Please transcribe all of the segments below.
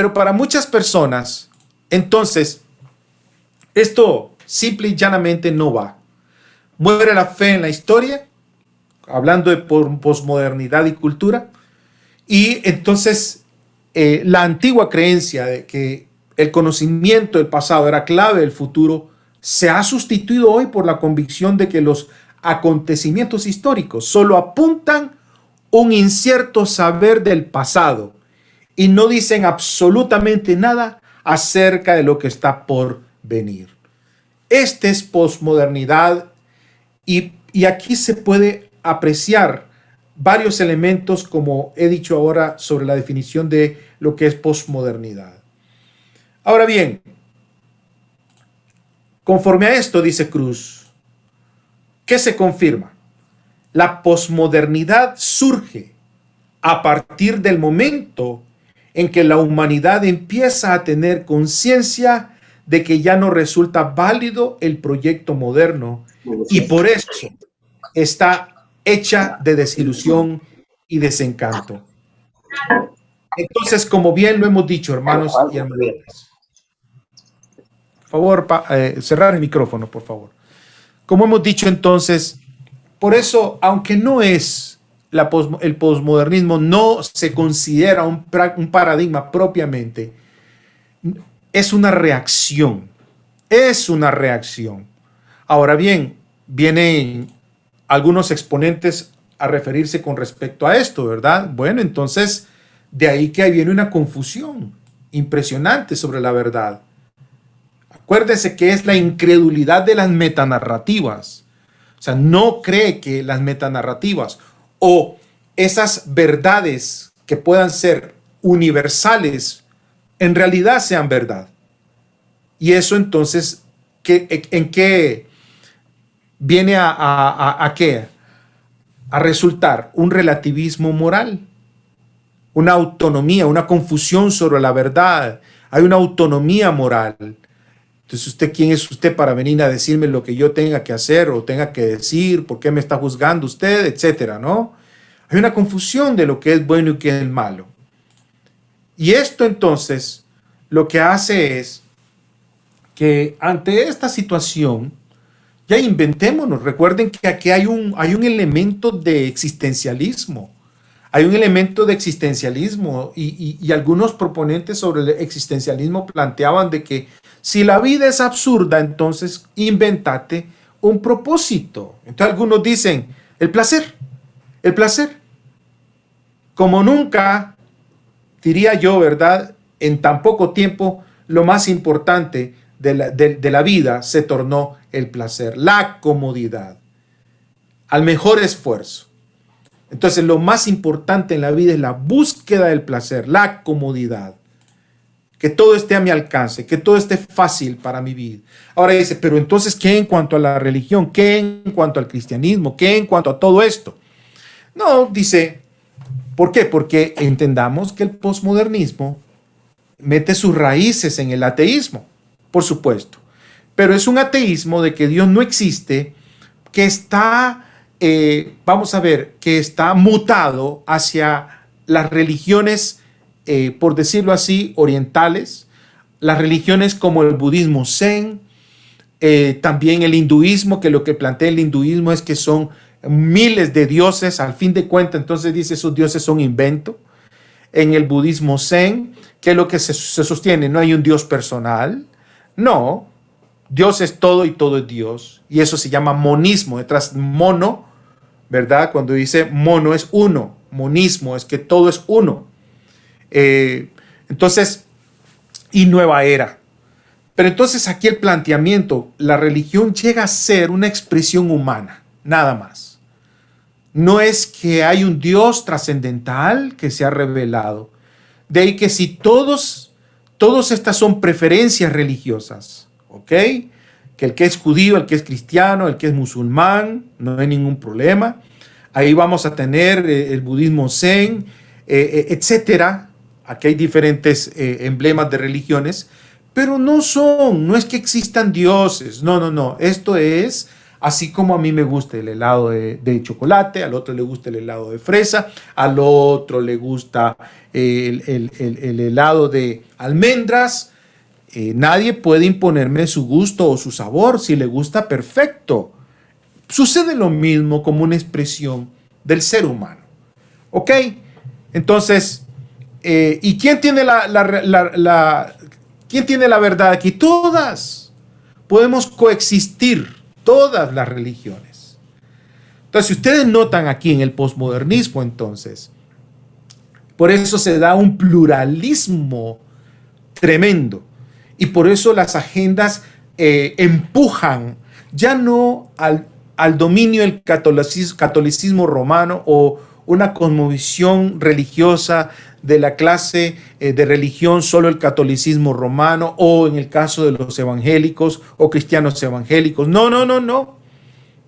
Pero para muchas personas, entonces, esto simple y llanamente no va. Muere la fe en la historia, hablando de posmodernidad y cultura, y entonces la antigua creencia de que el conocimiento del pasado era clave del futuro se ha sustituido hoy por la convicción de que los acontecimientos históricos solo apuntan un incierto saber del pasado y no dicen absolutamente nada acerca de lo que está por venir. Este es posmodernidad y aquí se puede apreciar varios elementos, como he dicho ahora, sobre la definición de lo que es posmodernidad. Ahora bien, conforme a esto, dice Cruz, ¿qué se confirma? La posmodernidad surge a partir del momento en que la humanidad empieza a tener conciencia de que ya no resulta válido el proyecto moderno y por eso está hecha de desilusión y desencanto. Entonces, como bien lo hemos dicho, hermanos y hermanas, por favor, cerrar el micrófono, por favor. Como hemos dicho entonces, por eso, aunque no es el posmodernismo, no se considera un paradigma propiamente, es una reacción. Es una reacción. Ahora bien, vienen algunos exponentes a referirse con respecto a esto, ¿verdad? Bueno, entonces, de ahí que ahí viene una confusión impresionante sobre la verdad. Acuérdense que es la incredulidad de las metanarrativas. O sea, no cree que las metanarrativas o esas verdades que puedan ser universales en realidad sean verdad. Y eso entonces, ¿en qué viene a qué? A resultar un relativismo moral, una autonomía, una confusión sobre la verdad. Hay una autonomía moral. Entonces, ¿usted quién es usted para venir a decirme lo que yo tenga que hacer o tenga que decir? ¿Por qué me está juzgando usted? Etcétera, ¿no? Hay una confusión de lo que es bueno y qué es malo. Y esto entonces lo que hace es que ante esta situación ya inventémonos. Recuerden que aquí hay un elemento de existencialismo. Hay un elemento de existencialismo y algunos proponentes sobre el existencialismo planteaban de que si la vida es absurda, entonces inventate un propósito. Entonces algunos dicen, el placer. Como nunca, diría yo, ¿verdad? En tan poco tiempo, lo más importante de la vida se tornó el placer, la comodidad, al mejor esfuerzo. Entonces, lo más importante en la vida es la búsqueda del placer, la comodidad. Que todo esté a mi alcance, que todo esté fácil para mi vida. Ahora dice, pero entonces, ¿qué en cuanto a la religión? ¿Qué en cuanto al cristianismo? ¿Qué en cuanto a todo esto? No, dice, ¿por qué? Porque entendamos que el posmodernismo mete sus raíces en el ateísmo, por supuesto. Pero es un ateísmo de que Dios no existe, que está, vamos a ver, que está mutado hacia las religiones, por decirlo así, orientales, las religiones como el budismo zen, también el hinduismo, que lo que plantea el hinduismo es que son miles de dioses, al fin de cuentas, entonces dice esos dioses son invento. En el budismo zen, que es lo que se sostiene, no hay un Dios personal, no, Dios es todo y todo es Dios, y eso se llama monismo, detrás mono, ¿verdad? Cuando dice mono es uno, monismo es que todo es uno. Entonces, y nueva era. Pero entonces aquí el planteamiento, la religión llega a ser una expresión humana, nada más. No es que hay un Dios trascendental que se ha revelado. De ahí que si todos estas son preferencias religiosas, ¿ok? Que el que es judío, el que es cristiano, el que es musulmán, no hay ningún problema. Ahí vamos a tener el budismo zen, etcétera. Aquí hay diferentes emblemas de religiones, pero no es que existan dioses. No. Esto es Así como a mí me gusta el helado de chocolate, al otro le gusta el helado de fresa, al otro le gusta el helado de almendras. Nadie puede imponerme su gusto o su sabor. Si le gusta, perfecto. Sucede lo mismo como una expresión del ser humano. ¿Ok? Entonces, ¿y quién tiene quién tiene la verdad aquí? Todas. Podemos coexistir todas las religiones. Entonces, si ustedes notan aquí en el posmodernismo, entonces, por eso se da un pluralismo tremendo. Y por eso las agendas empujan ya no al dominio del catolicismo romano o una cosmovisión religiosa de la clase de religión, solo el catolicismo romano, o en el caso de los evangélicos o cristianos evangélicos. No, no, no, no.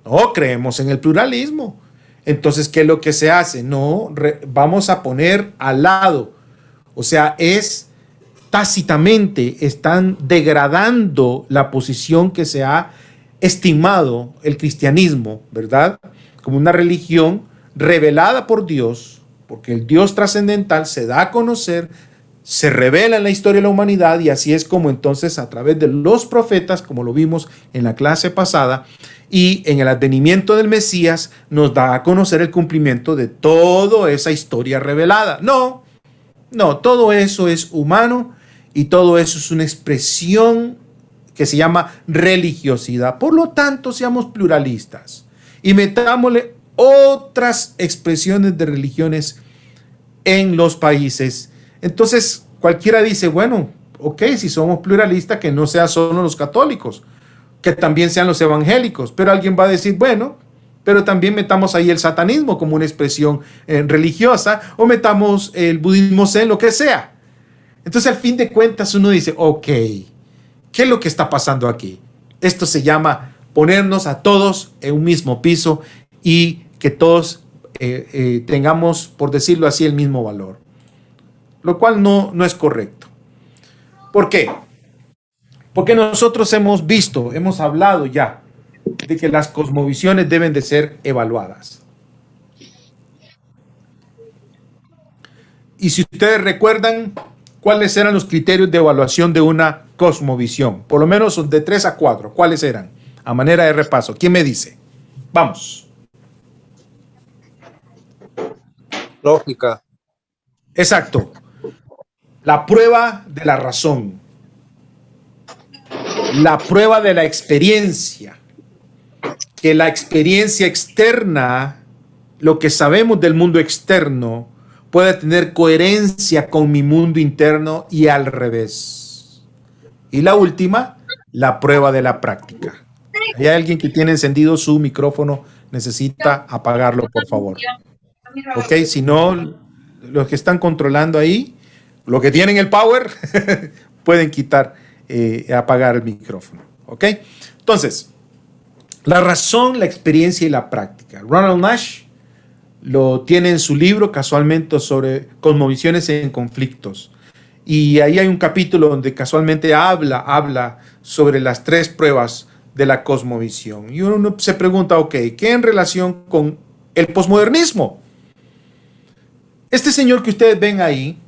No, creemos en el pluralismo. Entonces, ¿qué es lo que se hace? No, vamos a poner al lado. O sea, tácitamente están degradando la posición que se ha estimado el cristianismo, ¿verdad? Como una religión revelada por Dios, porque el Dios trascendental se da a conocer, se revela en la historia de la humanidad, y así es como entonces a través de los profetas, como lo vimos en la clase pasada, y en el advenimiento del Mesías, nos da a conocer el cumplimiento de toda esa historia revelada. No, no, todo eso es humano y todo eso es una expresión que se llama religiosidad. Por lo tanto, seamos pluralistas y metámosle otras expresiones de religiones en los países. Entonces, cualquiera dice, bueno, ok, si somos pluralistas, que no sean solo los católicos, que también sean los evangélicos. Pero alguien va a decir, bueno, pero también metamos ahí el satanismo como una expresión religiosa, o metamos el budismo zen, lo que sea. Entonces, al fin de cuentas, uno dice, ok, ¿qué es lo que está pasando aquí? Esto se llama ponernos a todos en un mismo piso y que todos tengamos, por decirlo así, el mismo valor. Lo cual no es correcto. ¿Por qué? Porque nosotros hemos visto, hemos hablado ya de que las cosmovisiones deben de ser evaluadas. Y si ustedes recuerdan, ¿cuáles eran los criterios de evaluación de una cosmovisión? Por lo menos de 3 a 4. ¿Cuáles eran? A manera de repaso. ¿Quién me dice? Vamos. Lógica. Exacto. La prueba de la razón. La prueba de la experiencia. Que la experiencia externa, lo que sabemos del mundo externo, puede tener coherencia con mi mundo interno y al revés. Y la última, la prueba de la práctica. Hay alguien que tiene encendido su micrófono, necesita apagarlo, por favor. Ok, si no, los que están controlando ahí, los que tienen el power, pueden quitar, apagar el micrófono. Ok, entonces, la razón, la experiencia y la práctica. Ronald Nash lo tiene en su libro, casualmente, sobre cosmovisiones en conflictos. Y ahí hay un capítulo donde casualmente habla sobre las 3 pruebas de la cosmovisión. Y uno se pregunta, ok, ¿qué en relación con el posmodernismo? Este señor que ustedes ven ahí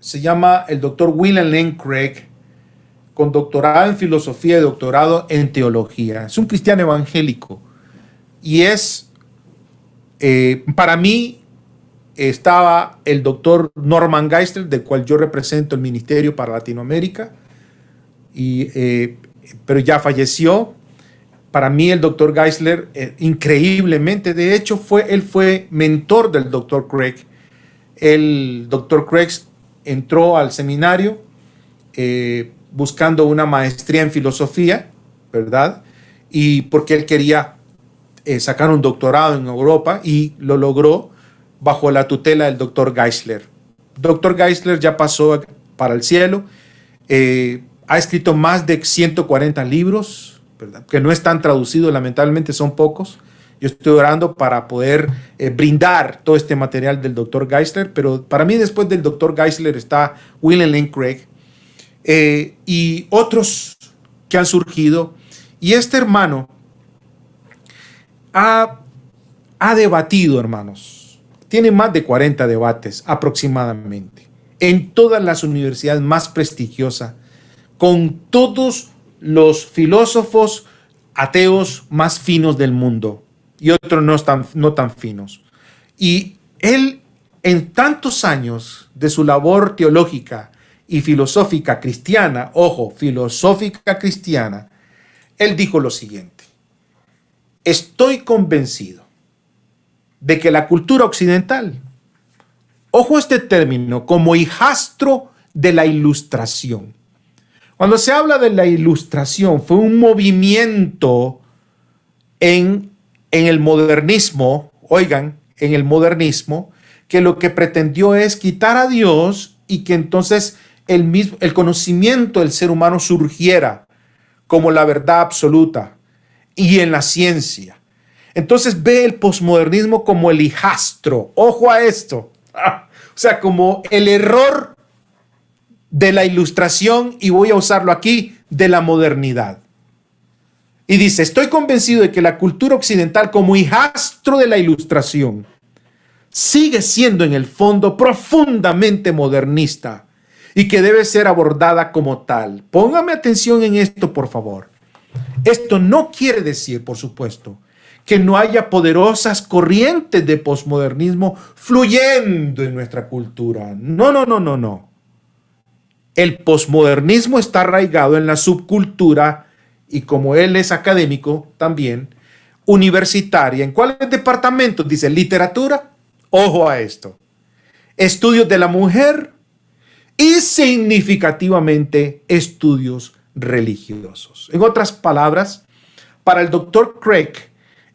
se llama el doctor William Lane Craig, con doctorado en filosofía y doctorado en teología. Es un cristiano evangélico y para mí estaba el doctor Norman Geisler, del cual yo represento el ministerio para Latinoamérica, pero ya falleció. Para mí el doctor Geisler, increíblemente, de hecho, él fue mentor del doctor Craig. El doctor Craig entró al seminario buscando una maestría en filosofía, ¿verdad? Y porque él quería sacar un doctorado en Europa, y lo logró bajo la tutela del doctor Geisler. Doctor Geisler ya pasó para el cielo, ha escrito más de 140 libros, ¿verdad? Que no están traducidos, lamentablemente son pocos. Yo estoy orando para poder brindar todo este material del doctor Geisler, pero para mí después del doctor Geisler está William Lane Craig, y otros que han surgido. Y este hermano ha, ha debatido, hermanos. Tiene más de 40 debates aproximadamente en todas las universidades más prestigiosas, con todos los filósofos ateos más finos del mundo y otros no tan finos. Y él, en tantos años de su labor teológica y filosófica cristiana, ojo, filosófica cristiana, él dijo lo siguiente: estoy convencido de que la cultura occidental, ojo este término, como hijastro de la Ilustración. Cuando se habla de la Ilustración, fue un movimiento en el modernismo, oigan, en el modernismo, que lo que pretendió es quitar a Dios y que entonces el conocimiento del ser humano surgiera como la verdad absoluta y en la ciencia. Entonces ve el posmodernismo como el hijastro, ojo a esto, o sea, como el error de la Ilustración, y voy a usarlo aquí, de la modernidad. Y dice, estoy convencido de que la cultura occidental como hijastro de la Ilustración sigue siendo en el fondo profundamente modernista y que debe ser abordada como tal. Póngame atención en esto, por favor. Esto no quiere decir, por supuesto, que no haya poderosas corrientes de posmodernismo fluyendo en nuestra cultura. No, no, no, no, no. El posmodernismo está arraigado en la subcultura y, como él es académico también, universitaria. ¿En cuáles departamentos? Dice literatura, ojo a esto, estudios de la mujer y significativamente estudios religiosos. En otras palabras, para el doctor Craig,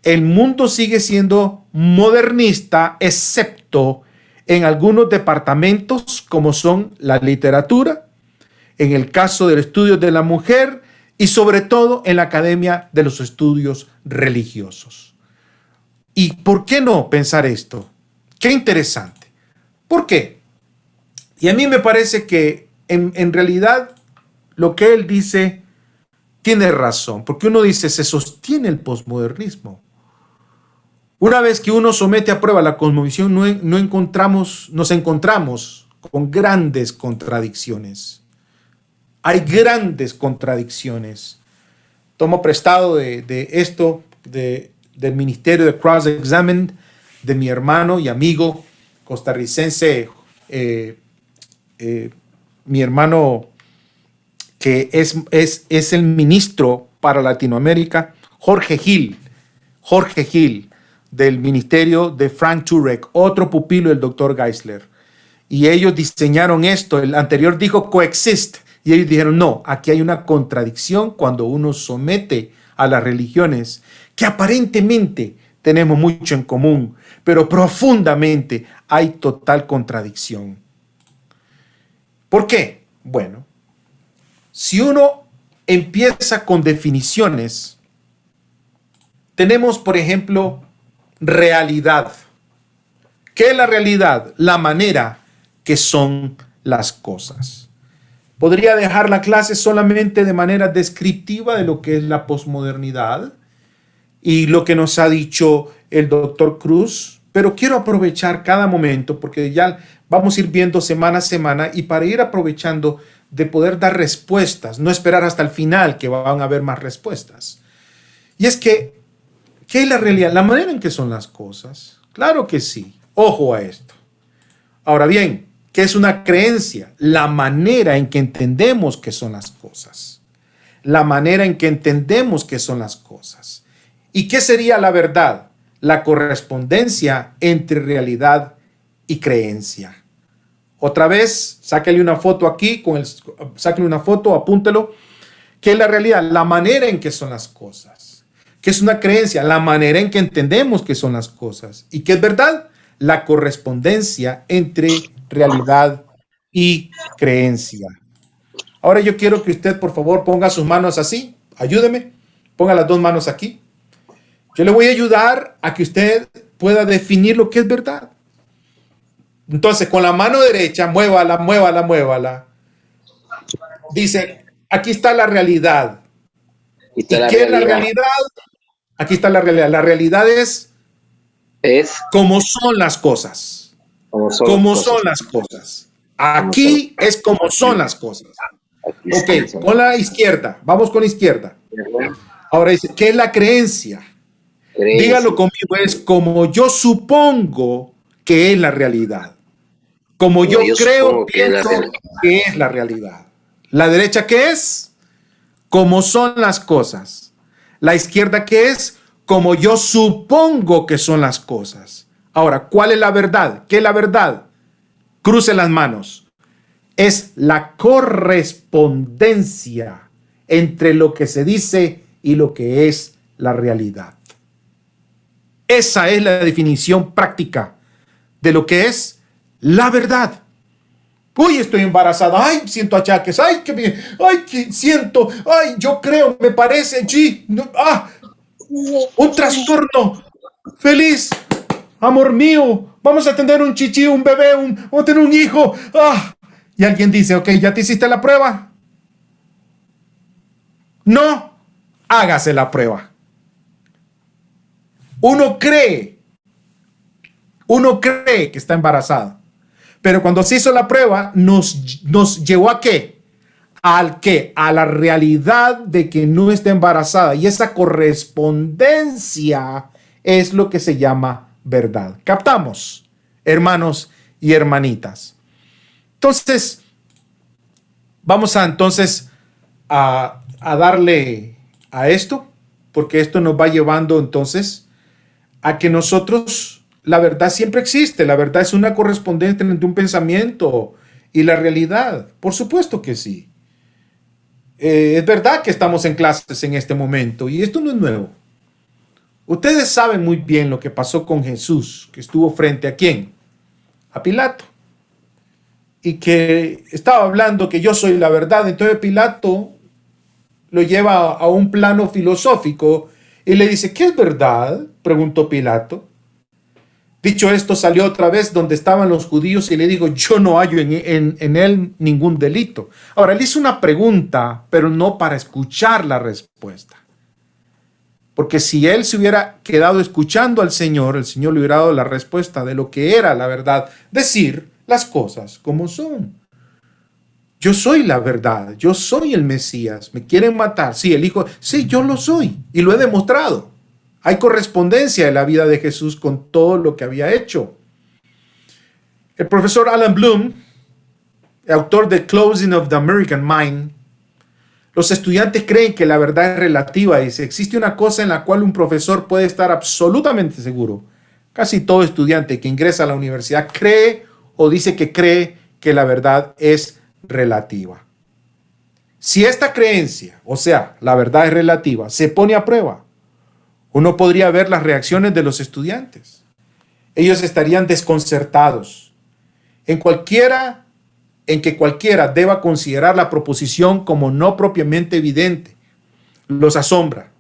el mundo sigue siendo modernista, excepto en algunos departamentos como son la literatura, en el caso del estudio de la mujer y sobre todo en la Academia de los Estudios Religiosos. ¿Y por qué no pensar esto? Qué interesante. ¿Por qué? Y a mí me parece que en realidad lo que él dice tiene razón, porque uno dice, se sostiene el posmodernismo. Una vez que uno somete a prueba la cosmovisión, nos encontramos con grandes contradicciones. Hay grandes contradicciones. Tomo prestado de esto, del ministerio de Cross Examined, de mi hermano y amigo costarricense, mi hermano que es el ministro para Latinoamérica, Jorge Gil, del ministerio de Frank Turek, otro pupilo del doctor Geisler. Y ellos diseñaron esto. El anterior dijo coexist. Y ellos dijeron, no, aquí hay una contradicción cuando uno somete a las religiones que aparentemente tenemos mucho en común, pero profundamente hay total contradicción. ¿Por qué? Bueno, si uno empieza con definiciones, tenemos, por ejemplo, realidad. ¿Qué es la realidad? La manera que son las cosas. Podría dejar la clase solamente de manera descriptiva de lo que es la posmodernidad y lo que nos ha dicho el doctor Cruz, pero quiero aprovechar cada momento porque ya vamos a ir viendo semana a semana y para ir aprovechando de poder dar respuestas, no esperar hasta el final que van a haber más respuestas. Y es que, ¿qué es la realidad? La manera en que son las cosas. Claro que sí. Ojo a esto. Ahora bien, ¿qué es una creencia? La manera en que entendemos que son las cosas. La manera en que entendemos que son las cosas. ¿Y qué sería la verdad? La correspondencia entre realidad y creencia. Otra vez, sáquele una foto aquí, sáquele una foto, apúntelo. ¿Qué es la realidad? La manera en que son las cosas. ¿Qué es una creencia? La manera en que entendemos que son las cosas. ¿Y qué es verdad? La correspondencia entre realidad y creencia. Ahora yo quiero que usted, por favor, ponga sus manos así. Ayúdeme. Ponga las dos manos aquí. Yo le voy a ayudar a que usted pueda definir lo que es verdad. Entonces, con la mano derecha, muévala, muévala, muévala. Dice, aquí está la realidad. ¿Y qué es la realidad? Aquí está la realidad. La realidad es como son las cosas. Como son las cosas. Aquí es como son las cosas. Ok, con la izquierda. Vamos con la izquierda. Ahora dice, ¿qué es la creencia? Dígalo conmigo, es como yo supongo que es la realidad. Como yo creo, pienso que es la realidad. La derecha, ¿qué es? Como son las cosas. La izquierda, ¿qué es? Como yo supongo que son las cosas. Ahora, ¿cuál es la verdad? ¿Qué es la verdad? Cruce las manos. Es la correspondencia entre lo que se dice y lo que es la realidad. Esa es la definición práctica de lo que es la verdad. Uy, estoy embarazada. Ay, siento achaques. Ay, que siento. Ay, yo creo, me parece. Sí, no, un trastorno. Feliz. Amor mío. Vamos a tener un chichi, un bebé, vamos a tener un hijo. Y alguien dice, ok, ¿ya te hiciste la prueba? No. Hágase la prueba. Uno cree que está embarazada. Pero cuando se hizo la prueba, nos llevó a ¿qué? ¿Al qué? A la realidad de que no está embarazada. Y esa correspondencia es lo que se llama verdad. ¿Captamos, hermanos y hermanitas? Entonces, vamos a darle a esto, porque esto nos va llevando entonces a que nosotros, la verdad siempre existe, la verdad es una correspondencia entre un pensamiento y la realidad, por supuesto que sí. Es verdad que estamos en clases en este momento y esto no es nuevo. Ustedes saben muy bien lo que pasó con Jesús, que estuvo frente a ¿quién? A Pilato. Y que estaba hablando que yo soy la verdad. Entonces Pilato lo lleva a un plano filosófico y le dice, ¿qué es verdad? Preguntó Pilato. Dicho esto, salió otra vez donde estaban los judíos y le dijo, yo no hallo en él ningún delito. Ahora, él hizo una pregunta, pero no para escuchar la respuesta. Porque si él se hubiera quedado escuchando al Señor, el Señor le hubiera dado la respuesta de lo que era la verdad. Decir las cosas como son. Yo soy la verdad, yo soy el Mesías. ¿Me quieren matar? Sí, el Hijo. Sí, yo lo soy y lo he demostrado. Hay correspondencia en la vida de Jesús con todo lo que había hecho. El profesor Alan Bloom, autor de Closing of the American Mind, los estudiantes creen que la verdad es relativa. Dice, existe una cosa en la cual un profesor puede estar absolutamente seguro. Casi todo estudiante que ingresa a la universidad cree o dice que cree que la verdad es relativa. Si esta creencia, o sea, la verdad es relativa, se pone a prueba, uno podría ver las reacciones de los estudiantes. Ellos estarían desconcertados. En que cualquiera deba considerar la proposición como no propiamente evidente, los asombra.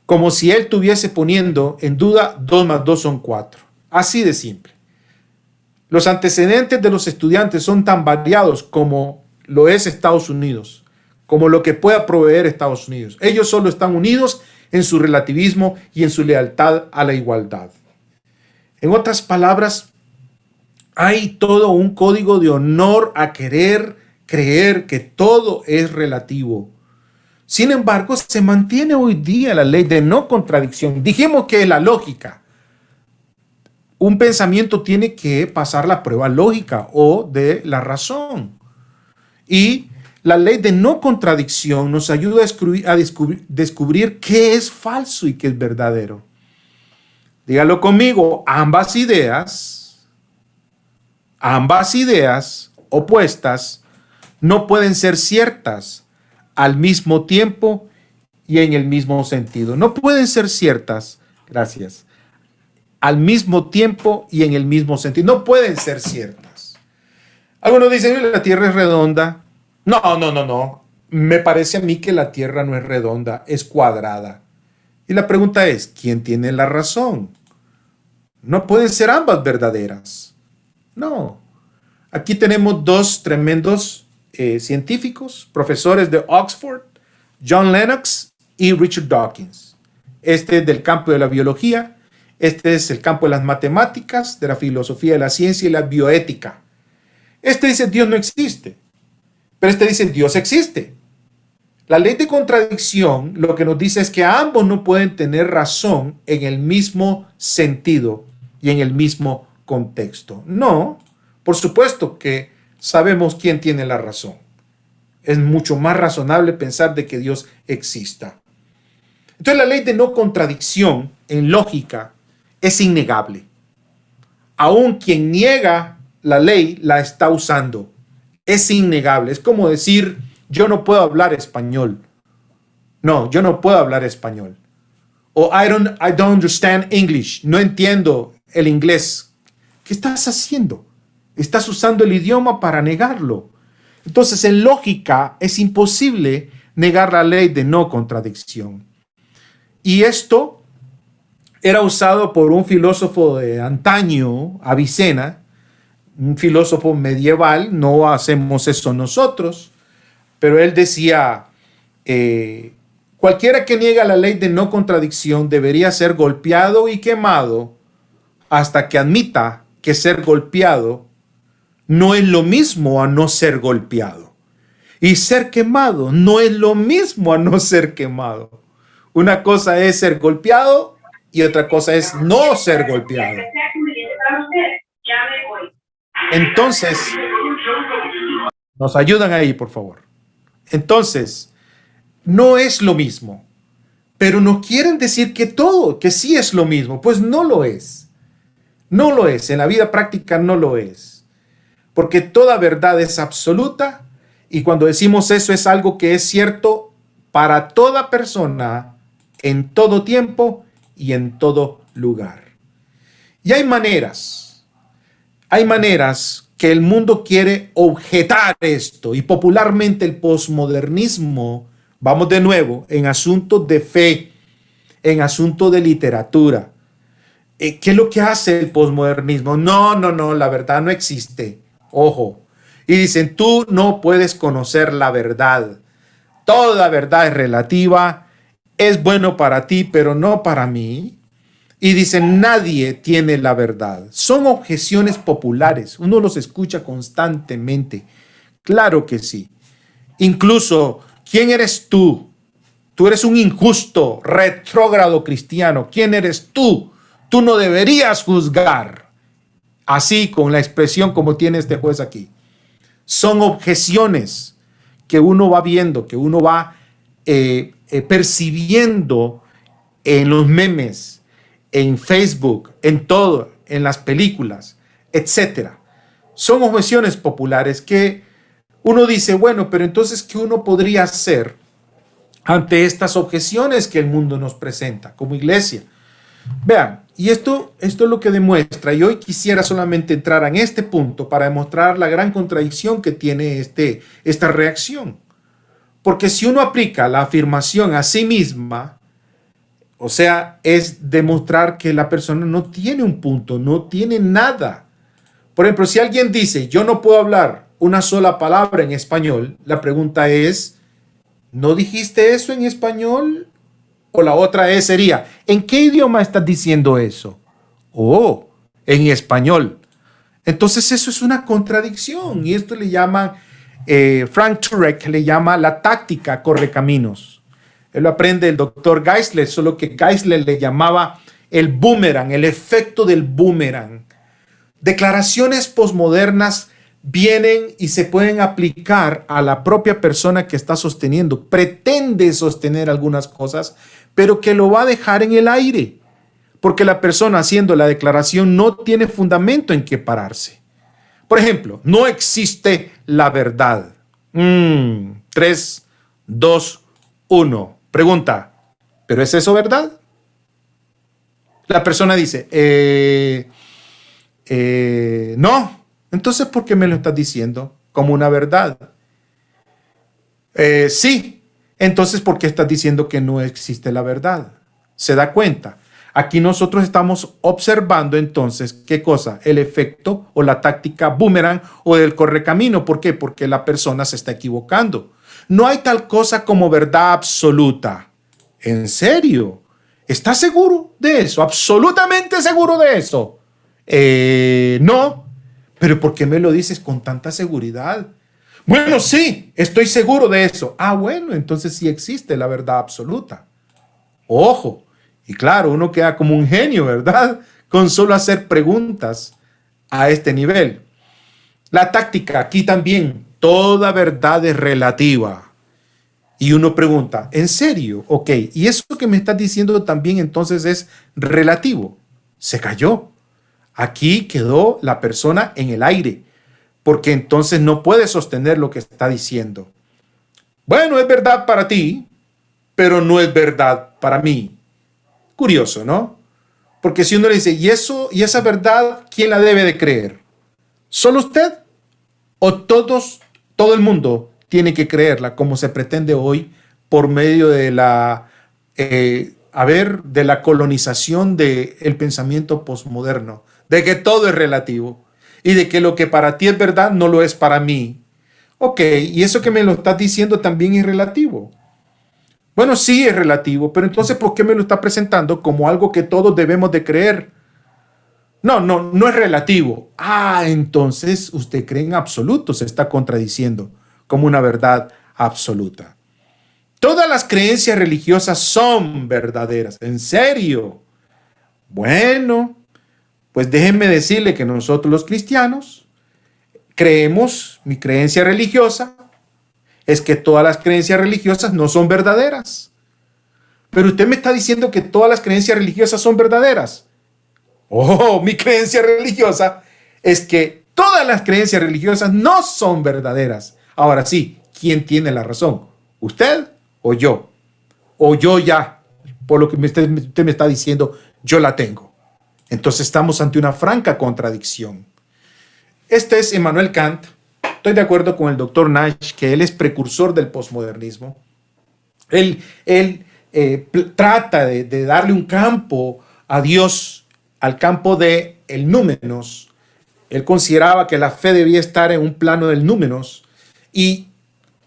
Como si él estuviese poniendo en duda 2 más 2 son 4. Así de simple. Los antecedentes de los estudiantes son tan variados como lo es Estados Unidos, como lo que pueda proveer Estados Unidos. Ellos solo están unidos en su relativismo y en su lealtad a la igualdad. En otras palabras, hay todo un código de honor a querer creer que todo es relativo. Sin embargo, se mantiene hoy día la ley de no contradicción. Dijimos que es la lógica. Un pensamiento tiene que pasar la prueba lógica o de la razón. Y la ley de no contradicción nos ayuda a descubrir qué es falso y qué es verdadero. Dígalo conmigo, ambas ideas opuestas no pueden ser ciertas al mismo tiempo y en el mismo sentido. No pueden ser ciertas, gracias, al mismo tiempo y en el mismo sentido. No pueden ser ciertas. Algunos dicen, la Tierra es redonda. No. Me parece a mí que la Tierra no es redonda, es cuadrada. Y la pregunta es, ¿quién tiene la razón? No pueden ser ambas verdaderas. No. Aquí tenemos dos tremendos científicos, profesores de Oxford, John Lennox y Richard Dawkins. este es del campo de la biología, este es el campo de las matemáticas, de la filosofía de la ciencia y la bioética. Este dice Dios no existe, pero este dice Dios existe. La ley de contradicción lo que nos dice es que ambos no pueden tener razón en el mismo sentido y en el mismo contexto. No, por supuesto que sabemos quién tiene la razón. Es mucho más razonable pensar de que Dios exista. Entonces la ley de no contradicción en lógica es innegable. Aún quien niega la ley la está usando. Es innegable. Es como decir, yo no puedo hablar español. No, yo no puedo hablar español. O I don't understand English. No entiendo el inglés. ¿Qué estás haciendo? Estás usando el idioma para negarlo. Entonces, en lógica es imposible negar la ley de no contradicción. Y esto era usado por un filósofo de antaño, Avicena, un filósofo medieval. No hacemos eso nosotros, pero él decía, cualquiera que niega la ley de no contradicción debería ser golpeado y quemado hasta que admita que ser golpeado no es lo mismo a no ser golpeado. Y ser quemado no es lo mismo a no ser quemado. Una cosa es ser golpeado y otra cosa es no ser golpeado. Entonces, nos ayudan ahí, por favor. Entonces, no es lo mismo, pero no quieren decir que todo, que sí es lo mismo. Pues no lo es. No lo es. En la vida práctica no lo es. Porque toda verdad es absoluta y cuando decimos eso es algo que es cierto para toda persona, en todo tiempo y en todo lugar. Y hay maneras que el mundo quiere objetar esto y popularmente el posmodernismo, vamos de nuevo, en asuntos de fe, en asuntos de literatura. ¿Qué es lo que hace el posmodernismo? No, la verdad no existe. Ojo. Y dicen, tú no puedes conocer la verdad. Toda verdad es relativa, es bueno para ti, pero no para mí. Y dicen, nadie tiene la verdad. Son objeciones populares. Uno los escucha constantemente. Claro que sí. Incluso, ¿quién eres tú? Tú eres un injusto, retrógrado cristiano. ¿Quién eres tú? Tú no deberías juzgar. Así, con la expresión como tiene este juez aquí. Son objeciones que uno va viendo, que uno va percibiendo en los memes, en Facebook, en todo, en las películas, etc. Son objeciones populares que uno dice, bueno, pero entonces, ¿qué uno podría hacer ante estas objeciones que el mundo nos presenta como iglesia? Vean, y esto es lo que demuestra, y hoy quisiera solamente entrar en este punto para demostrar la gran contradicción que tiene esta reacción. Porque si uno aplica la afirmación a sí misma, o sea, es demostrar que la persona no tiene un punto, no tiene nada. Por ejemplo, si alguien dice, yo no puedo hablar una sola palabra en español, la pregunta es, ¿no dijiste eso en español? O la otra sería, ¿en qué idioma estás diciendo eso? Oh, en español. Entonces eso es una contradicción y esto le llaman, Frank Turek le llama la táctica correcaminos. Él lo aprende el doctor Geisler, solo que Geisler le llamaba el boomerang, el efecto del boomerang. Declaraciones posmodernas vienen y se pueden aplicar a la propia persona que está sosteniendo. Pretende sostener algunas cosas, pero que lo va a dejar en el aire, porque la persona haciendo la declaración no tiene fundamento en que pararse. Por ejemplo, no existe la verdad. 3, 2, 1. Pregunta, ¿pero es eso verdad? La persona dice, no. Entonces, ¿por qué me lo estás diciendo como una verdad? Sí. Entonces, ¿por qué estás diciendo que no existe la verdad? ¿Se da cuenta? Aquí nosotros estamos observando entonces, ¿qué cosa? El efecto o la táctica boomerang o del correcamino. ¿Por qué? Porque la persona se está equivocando. No hay tal cosa como verdad absoluta. ¿En serio? ¿Estás seguro de eso? ¿Absolutamente seguro de eso? No. ¿Pero por qué me lo dices con tanta seguridad? Bueno, sí, estoy seguro de eso. Ah, bueno, entonces sí existe la verdad absoluta. Ojo. Y claro, uno queda como un genio, ¿verdad? Con solo hacer preguntas a este nivel. La táctica, aquí también, toda verdad es relativa. Y uno pregunta, ¿en serio? Ok, y eso que me estás diciendo también entonces es relativo. Se cayó. Aquí quedó la persona en el aire, porque entonces no puede sostener lo que está diciendo. Bueno, es verdad para ti, pero no es verdad para mí. Curioso, ¿no? Porque si uno le dice, ¿y eso y esa verdad, quién la debe de creer? ¿Solo usted? ¿O todo el mundo tiene que creerla como se pretende hoy por medio de de la colonización del pensamiento posmoderno, de que todo es relativo y de que lo que para ti es verdad no lo es para mí? Ok, y eso que me lo estás diciendo también es relativo. Bueno, sí es relativo, pero entonces ¿por qué me lo está presentando como algo que todos debemos de creer? No, no, no es relativo. Ah, entonces usted cree en absoluto, se está contradiciendo como una verdad absoluta. Todas las creencias religiosas son verdaderas. ¿En serio? Bueno, pues déjenme decirle que nosotros los cristianos creemos, mi creencia religiosa es que todas las creencias religiosas no son verdaderas. Pero usted me está diciendo que todas las creencias religiosas son verdaderas. Oh, mi creencia religiosa es que todas las creencias religiosas no son verdaderas. Ahora sí, ¿quién tiene la razón? ¿Usted o yo? O yo ya, por lo que usted me está diciendo, yo la tengo. Entonces estamos ante una franca contradicción. Este es Immanuel Kant. Estoy de acuerdo con el doctor Nash, que él es precursor del posmodernismo. Él trata de darle un campo a Dios, al campo de el númenos. Él consideraba que la fe debía estar en un plano del númenos y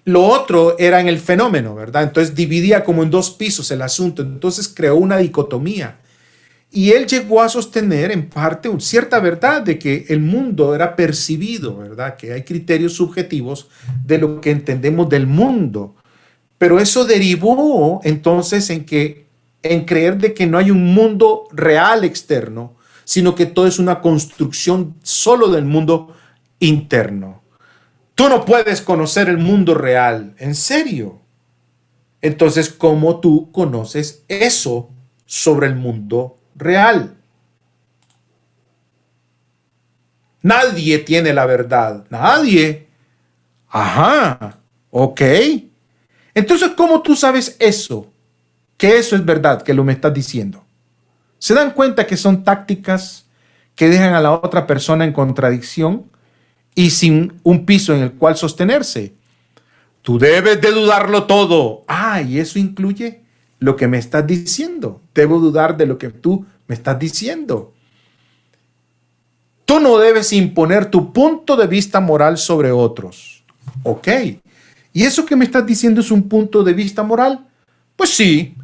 lo otro era en el fenómeno, ¿verdad? Entonces dividía como en dos pisos el asunto. Entonces creó una dicotomía. Y él llegó a sostener en parte cierta verdad de que el mundo era percibido, ¿verdad? Que hay criterios subjetivos de lo que entendemos del mundo. Pero eso derivó entonces en creer de que no hay un mundo real externo, sino que todo es una construcción solo del mundo interno. Tú no puedes conocer el mundo real, en serio. Entonces, ¿cómo tú conoces eso sobre el mundo real? Nadie tiene la verdad, nadie. Ajá, ok. Entonces, ¿cómo tú sabes eso? Que eso es verdad, que lo me estás diciendo. ¿Se dan cuenta que son tácticas que dejan a la otra persona en contradicción y sin un piso en el cual sostenerse? Tú debes de dudarlo todo. Ah, y eso incluye lo que me estás diciendo. Debo dudar de lo que tú me estás diciendo. Tú no debes imponer tu punto de vista moral sobre otros. Ok. ¿Y eso que me estás diciendo es un punto de vista moral? Pues sí.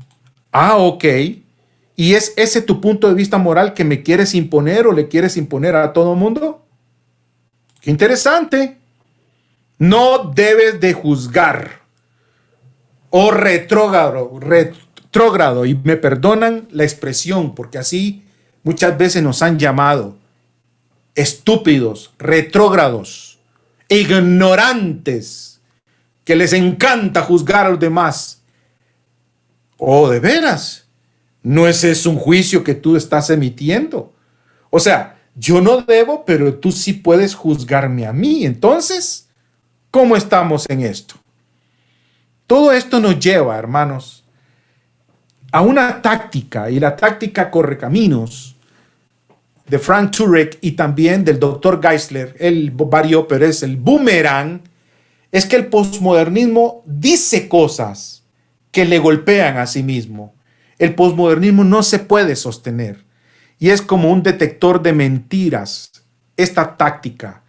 Ah, ok. ¿Y es ese tu punto de vista moral que me quieres imponer o le quieres imponer a todo el mundo? Qué interesante. No debes de juzgar. O retrógrado, y me perdonan la expresión, porque así muchas veces nos han llamado estúpidos, retrógrados, ignorantes, que les encanta juzgar a los demás. Oh, de veras, no ese es un juicio que tú estás emitiendo. O sea, yo no debo, pero tú sí puedes juzgarme a mí. Entonces, ¿cómo estamos en esto? Todo esto nos lleva, hermanos, a una táctica, y la táctica Correcaminos de Frank Turek y también del doctor Geisler, él varió, pero es el boomerang, es que el posmodernismo dice cosas que le golpean a sí mismo. El posmodernismo no se puede sostener y es como un detector de mentiras, esta táctica.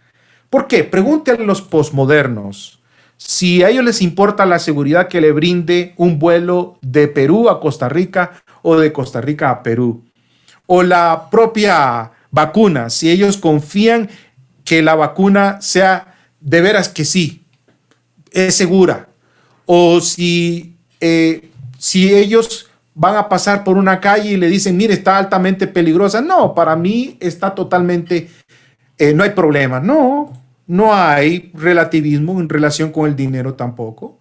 ¿Por qué? Pregúntenle a los posmodernos si a ellos les importa la seguridad que le brinde un vuelo de Perú a Costa Rica o de Costa Rica a Perú. O la propia vacuna, si ellos confían que la vacuna sea de veras que sí, es segura. O si ellos van a pasar por una calle y le dicen, mire, está altamente peligrosa. No, para mí está totalmente, no hay problema. No, no hay relativismo en relación con el dinero tampoco.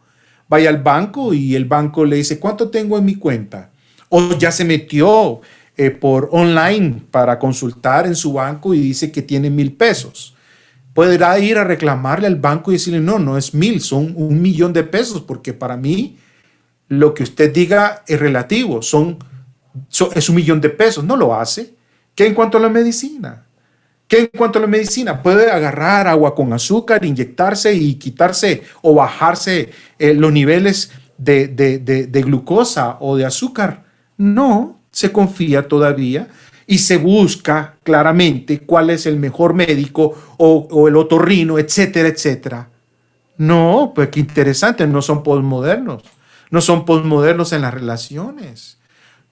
Vaya al banco y el banco le dice, ¿cuánto tengo en mi cuenta? O ya se metió por online para consultar en su banco y dice que tiene 1,000 pesos. Podrá ir a reclamarle al banco y decirle, no, no es 1,000, son 1,000,000 de pesos, porque para mí lo que usted diga es relativo, es 1,000,000 de pesos. No lo hace. ¿Qué en cuanto a la medicina? ¿Qué en cuanto a la medicina? Puede agarrar agua con azúcar, inyectarse y quitarse o bajarse los niveles de glucosa o de azúcar. No, se confía todavía y se busca claramente cuál es el mejor médico o el otorrino, etcétera, etcétera. No, pues qué interesante, no son posmodernos. No son posmodernos en las relaciones.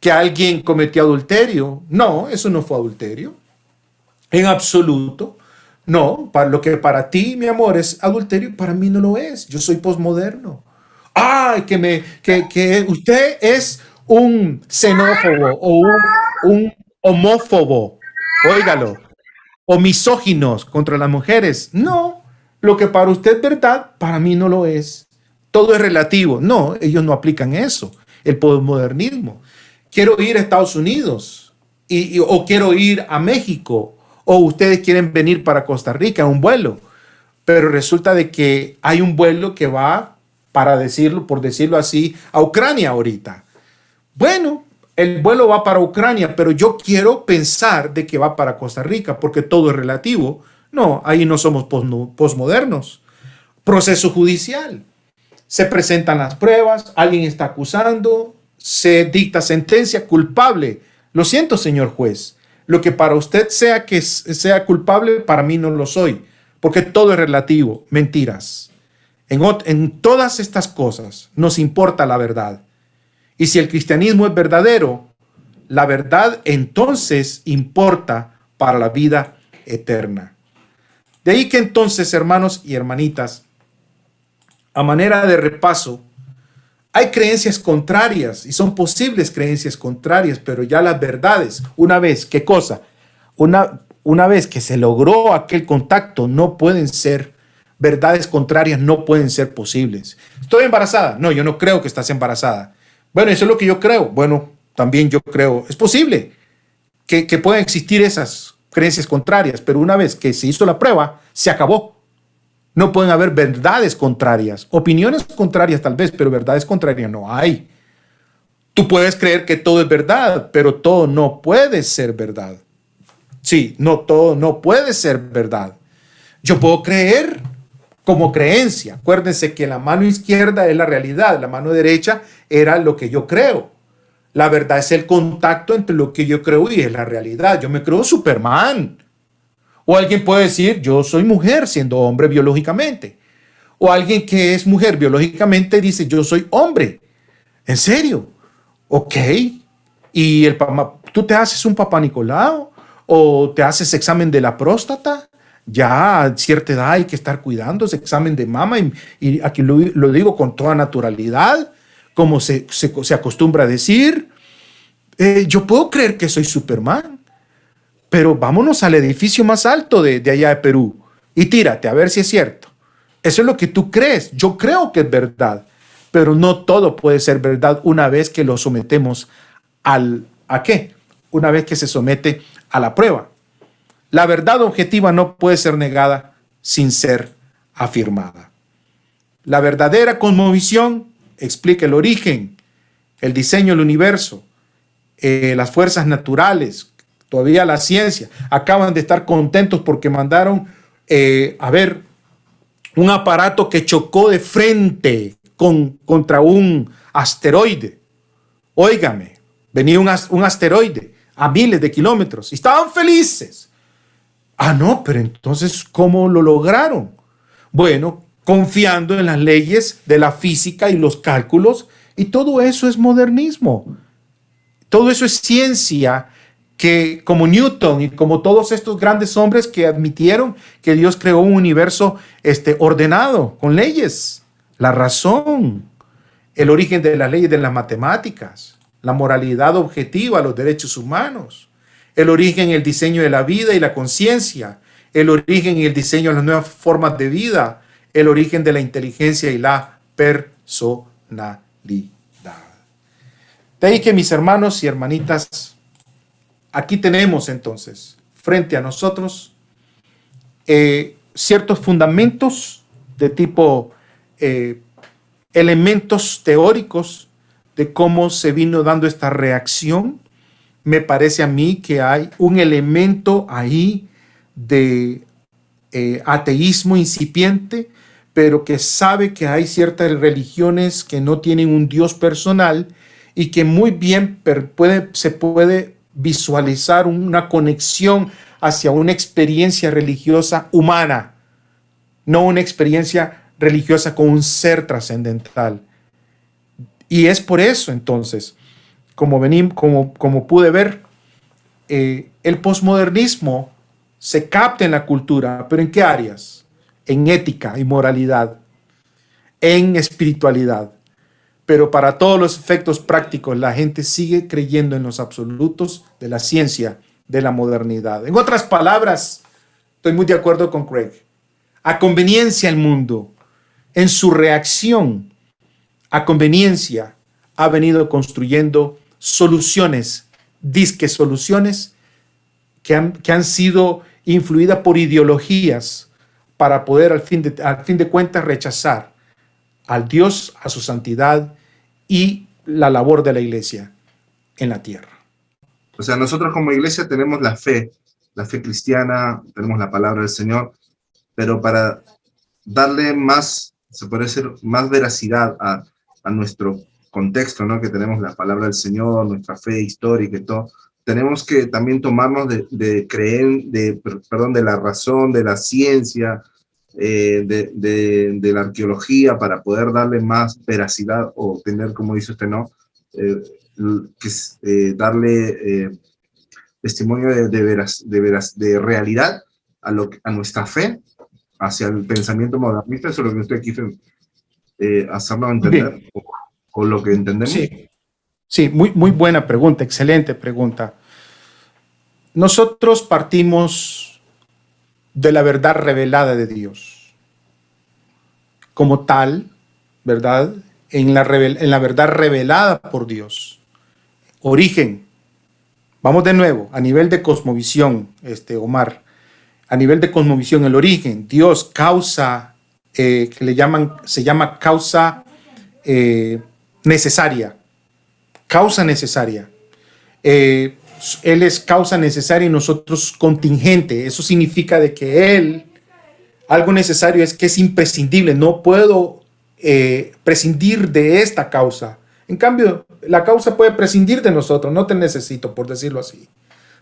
Que alguien cometió adulterio. No, eso no fue adulterio. En absoluto. No, para lo que para ti, mi amor, es adulterio, para mí no lo es. Yo soy posmoderno. Ay, que usted es un xenófobo o un homófobo. Óigalo. O misóginos contra las mujeres. No, lo que para usted es verdad, para mí no lo es. Todo es relativo. No, ellos no aplican eso, el posmodernismo. Quiero ir a Estados Unidos o quiero ir a México o ustedes quieren venir para Costa Rica, un vuelo. Pero resulta de que hay un vuelo que va, por decirlo así, a Ucrania ahorita. Bueno, el vuelo va para Ucrania, pero yo quiero pensar de que va para Costa Rica porque todo es relativo. No, ahí no somos posmodernos. Proceso judicial. Se presentan las pruebas, alguien está acusando, se dicta sentencia culpable. Lo siento, señor juez. Lo que para usted sea que sea culpable, para mí no lo soy, porque todo es relativo. Mentiras. En todas estas cosas nos importa la verdad. Y si el cristianismo es verdadero, la verdad entonces importa para la vida eterna. De ahí que entonces, hermanos y hermanitas, a manera de repaso, hay creencias contrarias y son posibles creencias contrarias, pero ya las verdades, una vez, ¿qué cosa? Una vez que se logró aquel contacto, no pueden ser, verdades contrarias no pueden ser posibles. ¿Estoy embarazada? No, yo no creo que estás embarazada. Bueno, eso es lo que yo creo. Bueno, también yo creo, es posible que puedan existir esas creencias contrarias, pero una vez que se hizo la prueba, se acabó. No pueden haber verdades contrarias, opiniones contrarias tal vez, pero verdades contrarias no hay. Tú puedes creer que todo es verdad, pero todo no puede ser verdad. Sí, no, todo no puede ser verdad. Yo puedo creer como creencia. Acuérdense que la mano izquierda es la realidad, la mano derecha era lo que yo creo. La verdad es el contacto entre lo que yo creo y es la realidad. Yo me creo Superman. O alguien puede decir, yo soy mujer siendo hombre biológicamente. O alguien que es mujer biológicamente dice, yo soy hombre. ¿En serio? Ok. ¿Y tú te haces un papá Nicolau? ¿O te haces examen de la próstata? Ya a cierta edad hay que estar cuidando ese examen de mama. Y aquí lo digo con toda naturalidad, como se acostumbra a decir. Yo puedo creer que soy Superman. Pero vámonos al edificio más alto de allá de Perú y tírate a ver si es cierto. Eso es lo que tú crees. Yo creo que es verdad, pero no todo puede ser verdad una vez que lo sometemos ¿a qué? Una vez que se somete a la prueba. La verdad objetiva no puede ser negada sin ser afirmada. La verdadera cosmovisión explica el origen, el diseño del universo, las fuerzas naturales. Todavía la ciencia acaban de estar contentos porque mandaron un aparato que chocó de frente contra un asteroide. Óigame, venía un asteroide a miles de kilómetros y estaban felices. Ah, no, pero entonces, ¿cómo lo lograron? Bueno, confiando en las leyes de la física y los cálculos, y todo eso es modernismo. Todo eso es ciencia que, como Newton y como todos estos grandes hombres que admitieron que Dios creó un universo ordenado con leyes, la razón, el origen de las leyes de las matemáticas, la moralidad objetiva, los derechos humanos, el origen y el diseño de la vida y la conciencia, el origen y el diseño de las nuevas formas de vida, el origen de la inteligencia y la personalidad. De ahí que, mis hermanos y hermanitas, aquí tenemos entonces frente a nosotros ciertos fundamentos de tipo elementos teóricos de cómo se vino dando esta reacción. Me parece a mí que hay un elemento ahí de ateísmo incipiente, pero que sabe que hay ciertas religiones que no tienen un Dios personal y que muy bien se puede visualizar una conexión hacia una experiencia religiosa humana, no una experiencia religiosa con un ser trascendental. Y es por eso, entonces, como pude ver, el posmodernismo se capta en la cultura, pero ¿en qué áreas? En ética y moralidad, en espiritualidad. Pero para todos los efectos prácticos, la gente sigue creyendo en los absolutos de la ciencia, de la modernidad. En otras palabras, estoy muy de acuerdo con Craig. A conveniencia el mundo, en su reacción a conveniencia, ha venido construyendo soluciones, disque soluciones, que han sido influidas por ideologías para poder al fin de cuentas rechazar al Dios, a su santidad y la labor de la iglesia en la tierra. O sea, nosotros como iglesia tenemos la fe cristiana, tenemos la palabra del Señor, pero para darle más, se puede decir, más veracidad a nuestro contexto, ¿no? Que tenemos la palabra del Señor, nuestra fe histórica y todo, tenemos que también tomarnos de la razón, de la ciencia, de la arqueología, para poder darle más veracidad o tener, como dice usted, ¿no? Darle testimonio de realidad a nuestra fe hacia el pensamiento modernista. Eso es lo que usted quiso hacernos entender, o lo que entendemos. Sí, muy buena pregunta, excelente pregunta. Nosotros partimos de la verdad revelada de Dios. Como tal, ¿verdad? En la verdad revelada por Dios. Origen. Vamos de nuevo, a nivel de cosmovisión, Omar. A nivel de cosmovisión, el origen, Dios, causa, se llama causa necesaria. Causa necesaria. Él es causa necesaria y nosotros contingente. Eso significa de que Él, algo necesario es que es imprescindible. No puedo prescindir de esta causa. En cambio, la causa puede prescindir de nosotros. No te necesito, por decirlo así.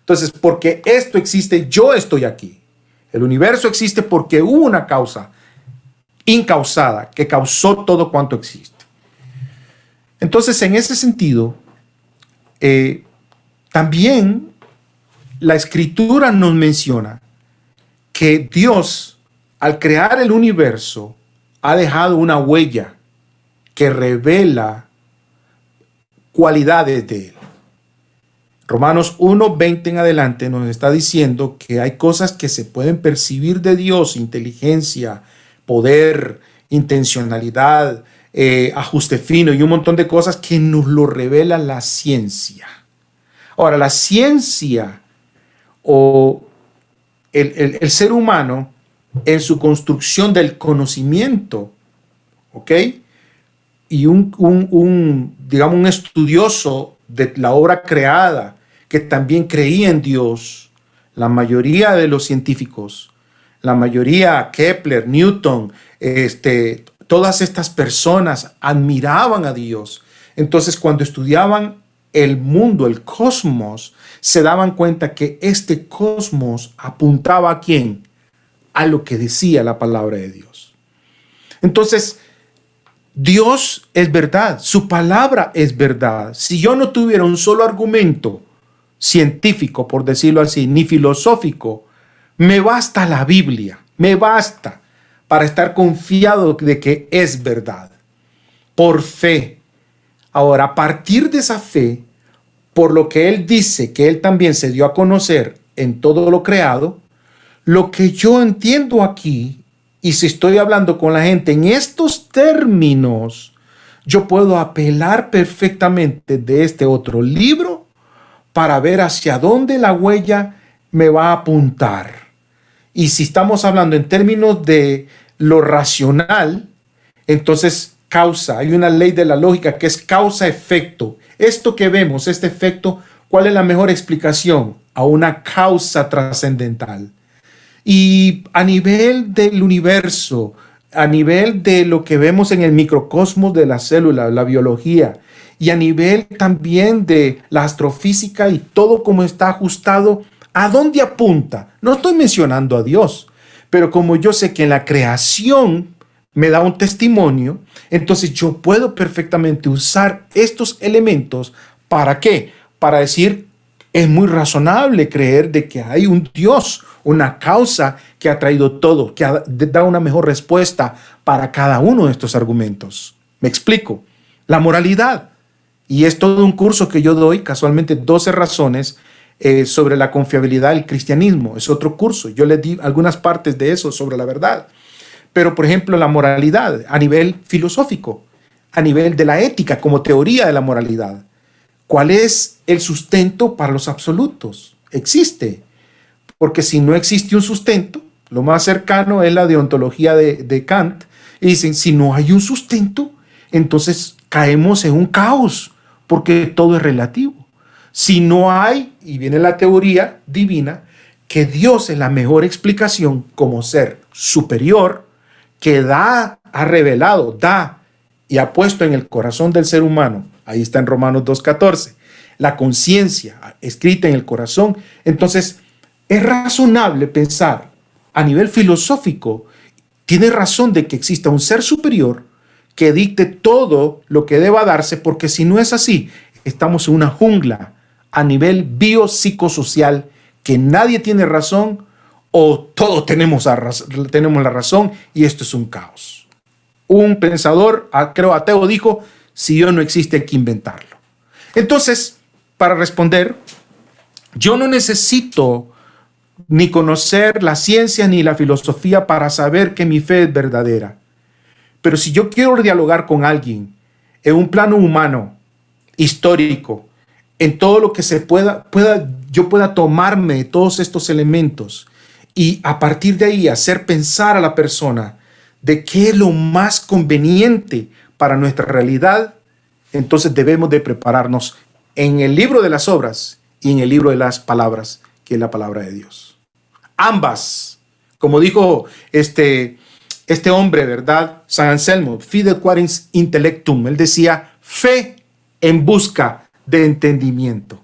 Entonces, porque esto existe, yo estoy aquí. El universo existe porque hubo una causa incausada que causó todo cuanto existe. Entonces, en ese sentido, también la Escritura nos menciona que Dios, al crear el universo, ha dejado una huella que revela cualidades de Él. Romanos 1:20 en adelante nos está diciendo que hay cosas que se pueden percibir de Dios: inteligencia, poder, intencionalidad, ajuste fino y un montón de cosas que nos lo revela la ciencia. Ahora, la ciencia o el ser humano en su construcción del conocimiento, ¿ok? Y digamos, un estudioso de la obra creada que también creía en Dios, la mayoría de los científicos, la mayoría, Kepler, Newton, todas estas personas admiraban a Dios. Entonces, cuando estudiaban el mundo, el cosmos, se daban cuenta que este cosmos apuntaba ¿a quién? A lo que decía la palabra de Dios. Entonces, Dios es verdad, su palabra es verdad. Si yo no tuviera un solo argumento científico, por decirlo así, ni filosófico, me basta la Biblia, me basta para estar confiado de que es verdad, por fe. Ahora, a partir de esa fe, por lo que Él dice que Él también se dio a conocer en todo lo creado, lo que yo entiendo aquí, y si estoy hablando con la gente en estos términos, yo puedo apelar perfectamente de este otro libro para ver hacia dónde la huella me va a apuntar. Y si estamos hablando en términos de lo racional, entonces causa, hay una ley de la lógica que es causa-efecto. Esto que vemos, este efecto, ¿cuál es la mejor explicación? A una causa trascendental. Y a nivel del universo, a nivel de lo que vemos en el microcosmos de la célula, la biología, y a nivel también de la astrofísica y todo como está ajustado, ¿a dónde apunta? No estoy mencionando a Dios, pero como yo sé que en la creación me da un testimonio, entonces yo puedo perfectamente usar estos elementos. ¿Para qué? Para decir, es muy razonable creer de que hay un Dios, una causa que ha traído todo, que da una mejor respuesta para cada uno de estos argumentos. ¿Me explico? La moralidad. Y es todo un curso que yo doy, casualmente 12 razones sobre la confiabilidad del cristianismo. Es otro curso. Yo les di algunas partes de eso sobre la verdad. Pero, por ejemplo, la moralidad a nivel filosófico, a nivel de la ética como teoría de la moralidad. ¿Cuál es el sustento para los absolutos? Existe. Porque si no existe un sustento, lo más cercano es la deontología de Kant. Y dicen, si no hay un sustento, entonces caemos en un caos, porque todo es relativo. Si no hay, y viene la teoría divina, que Dios es la mejor explicación como ser superior, que ha revelado, y ha puesto en el corazón del ser humano, ahí está en Romanos 2:14, la conciencia escrita en el corazón. Entonces, es razonable pensar a nivel filosófico, tiene razón de que exista un ser superior que dicte todo lo que deba darse, porque si no es así, estamos en una jungla a nivel biopsicosocial que nadie tiene razón o todos tenemos la razón y esto es un caos. Un pensador, creo ateo, dijo, si Dios no existe hay que inventarlo. Entonces, para responder, yo no necesito ni conocer la ciencia ni la filosofía para saber que mi fe es verdadera. Pero si yo quiero dialogar con alguien en un plano humano, histórico, en todo lo que se yo pueda tomarme todos estos elementos y a partir de ahí hacer pensar a la persona de qué es lo más conveniente para nuestra realidad, entonces debemos de prepararnos en el libro de las obras y en el libro de las palabras, que es la palabra de Dios. Ambas, como dijo este hombre, ¿verdad? San Anselmo, fide quaeris intellectum. Él decía, fe en busca de entendimiento.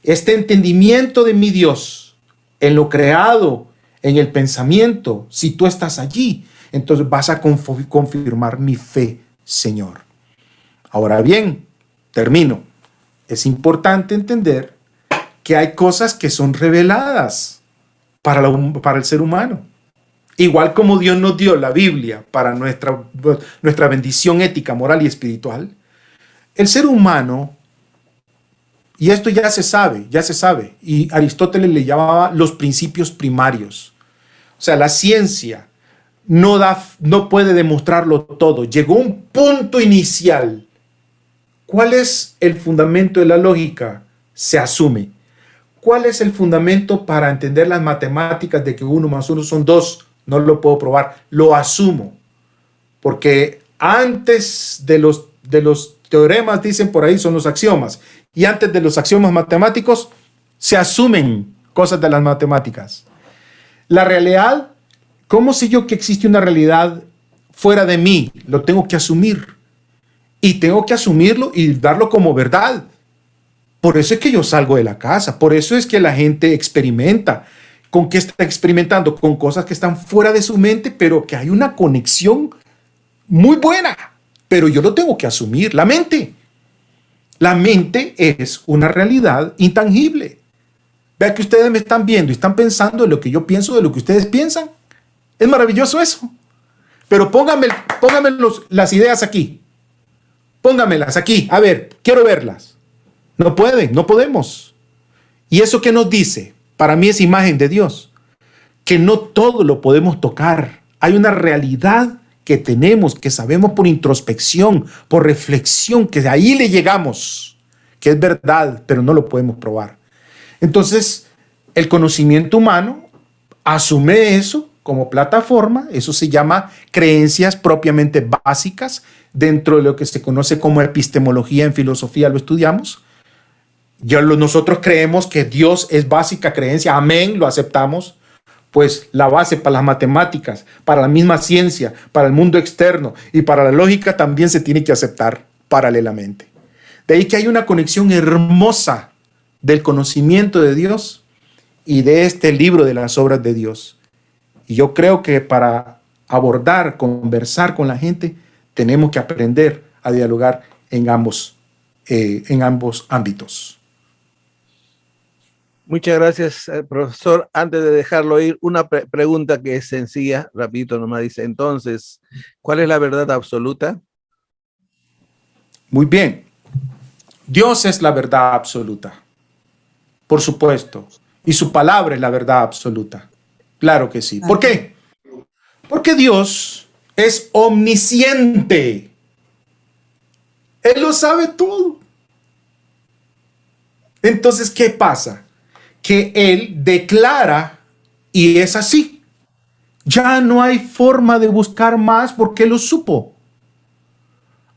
Este entendimiento de mi Dios, en lo creado, en el pensamiento, si tú estás allí, entonces vas a confirmar mi fe, Señor. Ahora bien, termino. Es importante entender que hay cosas que son reveladas para el ser humano. Igual como Dios nos dio la Biblia para nuestra bendición ética, moral y espiritual, el ser humano, y esto ya se sabe, y Aristóteles le llamaba los principios primarios. O sea, la ciencia no puede demostrarlo todo. Llegó un punto inicial. ¿Cuál es el fundamento de la lógica? Se asume. ¿Cuál es el fundamento para entender las matemáticas de que 1 más 1 son 2? No lo puedo probar, lo asumo. Porque antes de los teoremas, dicen por ahí, son los axiomas. Y antes de los axiomas matemáticos, se asumen cosas de las matemáticas. La realidad, ¿cómo sé yo que existe una realidad fuera de mí? Lo tengo que asumir. Y tengo que asumirlo y darlo como verdad. Por eso es que yo salgo de la casa. Por eso es que la gente experimenta. ¿Con qué está experimentando? Con cosas que están fuera de su mente, pero que hay una conexión muy buena pero yo lo tengo que asumir. La mente es una realidad intangible. Vea que ustedes me están viendo y están pensando en lo que yo pienso de lo que ustedes piensan. Es maravilloso eso. Pero pónganme las ideas aquí. Póngamelas aquí. A ver, quiero verlas. No pueden, no podemos. ¿Y eso qué nos dice? Para mí es imagen de Dios. Que no todo lo podemos tocar. Hay una realidad que tenemos, que sabemos por introspección, por reflexión, que de ahí le llegamos, que es verdad, pero no lo podemos probar. Entonces, el conocimiento humano asume eso como plataforma. Eso se llama creencias propiamente básicas dentro de lo que se conoce como epistemología. En filosofía lo estudiamos. Nosotros creemos que Dios es básica creencia. Amén, lo aceptamos. Pues la base para las matemáticas, para la misma ciencia, para el mundo externo y para la lógica también se tiene que aceptar paralelamente. De ahí que hay una conexión hermosa del conocimiento de Dios y de este libro de las obras de Dios. Y yo creo que para abordar, conversar con la gente, tenemos que aprender a dialogar en ambos ámbitos. Muchas gracias, profesor. Antes de dejarlo ir, una pregunta que es sencilla, rapidito nomás dice, entonces, ¿cuál es la verdad absoluta? Muy bien. Dios es la verdad absoluta, por supuesto. Y su palabra es la verdad absoluta. Claro que sí. ¿Por qué? Porque Dios es omnisciente. Él lo sabe todo. Entonces, ¿qué pasa? Que Él declara y es así. Ya no hay forma de buscar más porque Él lo supo.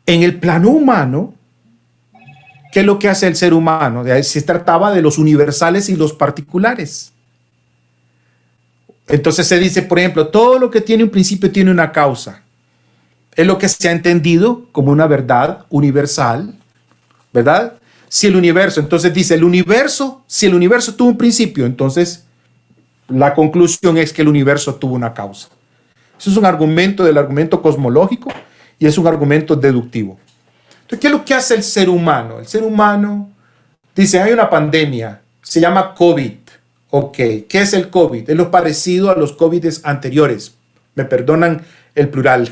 En el plano humano, ¿qué es lo que hace el ser humano? Se trataba de los universales y los particulares. Entonces se dice, por ejemplo, todo lo que tiene un principio tiene una causa. Es lo que se ha entendido como una verdad universal, ¿verdad? Si el universo, entonces dice si el universo tuvo un principio, entonces la conclusión es que el universo tuvo una causa. Eso es un argumento del argumento cosmológico y es un argumento deductivo. Entonces, ¿qué es lo que hace el ser humano? El ser humano dice, hay una pandemia, se llama COVID. Ok, ¿qué es el COVID? Es lo parecido a los COVIDes anteriores. Me perdonan el plural.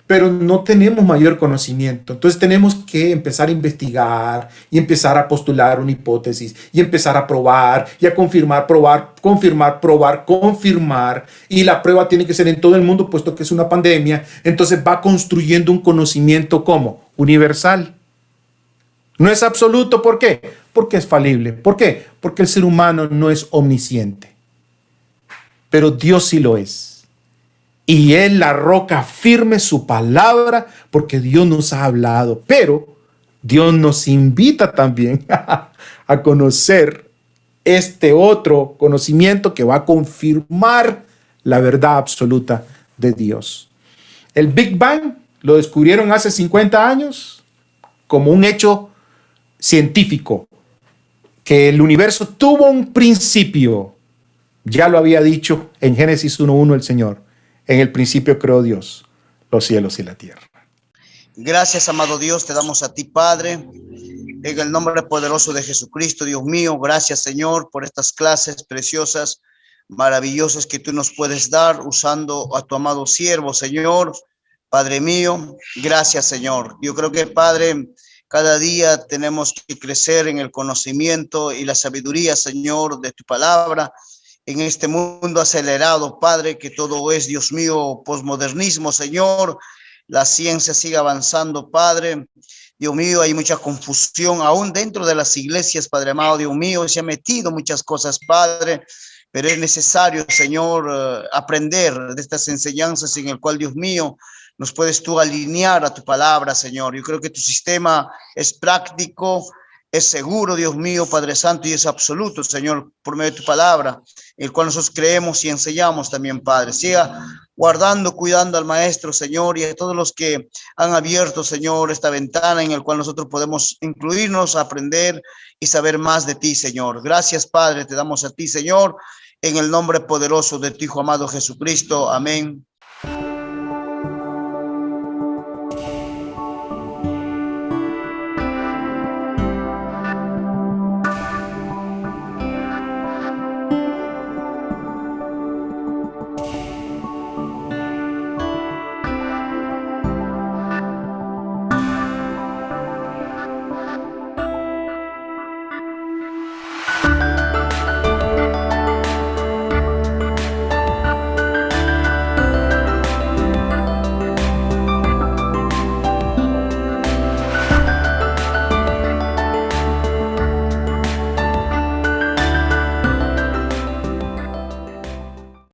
Pero no tenemos mayor conocimiento. Entonces tenemos que empezar a investigar y empezar a postular una hipótesis y empezar a probar y a confirmar, probar, confirmar, probar, confirmar. Y la prueba tiene que ser en todo el mundo, puesto que es una pandemia. Entonces va construyendo un conocimiento como universal. No es absoluto. ¿Por qué? Porque es falible. ¿Por qué? Porque el ser humano no es omnisciente. Pero Dios sí lo es. Y Él, la roca firme, su palabra, porque Dios nos ha hablado. Pero Dios nos invita también a conocer este otro conocimiento que va a confirmar la verdad absoluta de Dios. El Big Bang lo descubrieron hace 50 años como un hecho científico, que el universo tuvo un principio. Ya lo había dicho en Génesis 1:1 el Señor. En el principio creó Dios los cielos y la tierra. Gracias, amado Dios, te damos a ti, Padre, en el nombre poderoso de Jesucristo, Dios mío. Gracias, Señor, por estas clases preciosas, maravillosas que tú nos puedes dar usando a tu amado siervo, Señor. Padre mío, gracias, Señor. Yo creo que, Padre, cada día tenemos que crecer en el conocimiento y la sabiduría, Señor, de tu palabra. En este mundo acelerado, Padre, que todo es, Dios mío, posmodernismo, Señor, la ciencia sigue avanzando, Padre. Dios mío, hay mucha confusión aún dentro de las iglesias, Padre amado, Dios mío, se han metido muchas cosas, Padre, pero es necesario, Señor, aprender de estas enseñanzas en el cual, Dios mío, nos puedes tú alinear a tu palabra, Señor. Yo creo que tu sistema es práctico, es seguro, Dios mío, Padre Santo, y es absoluto, Señor, por medio de tu palabra, el cual nosotros creemos y enseñamos también, Padre. Siga guardando, cuidando al Maestro, Señor, y a todos los que han abierto, Señor, esta ventana en el cual nosotros podemos incluirnos, aprender y saber más de ti, Señor. Gracias, Padre, te damos a ti, Señor, en el nombre poderoso de tu Hijo amado Jesucristo. Amén